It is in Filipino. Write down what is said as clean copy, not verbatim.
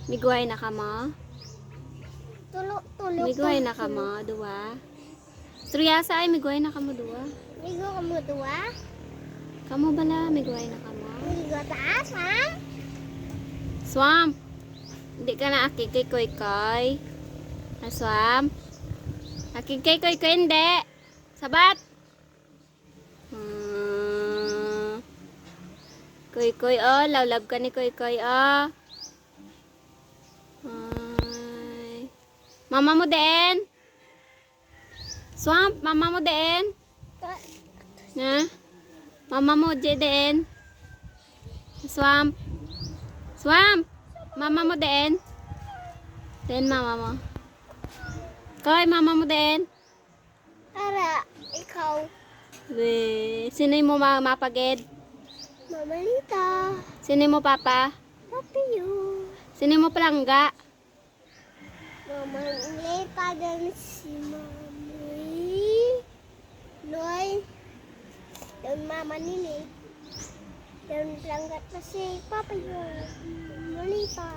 Miguay na ka mo? Tulog. Miguay na ka mo, duwa? Striyasa ay miguay na ka mo, duwa? Migo ka mo dua? Kamu bala, miguay na ka mo? Migo taas, ha? Swamp! Hindi ka na akikikoy-koy? Ah, Swamp? Akikikoy-koy, hindi! Sabat! Koy-koy, oh. Lawlab ka ni koy-koy, oh. Ay. Mama mo din? Swamp, mama mo din? Ha? Mama mo din? Swamp? Swamp! Mama mo din? Din mama mo. Koy, mama mo din? Para, ikaw. Sino mo mapagid? Mamalita. Sino mo papa? Papiyo. Sino mo palangga? Mamalita din si Mami. Noy. Dan mama nini. Dan pelanggat pa si Papiyo. Mamalita.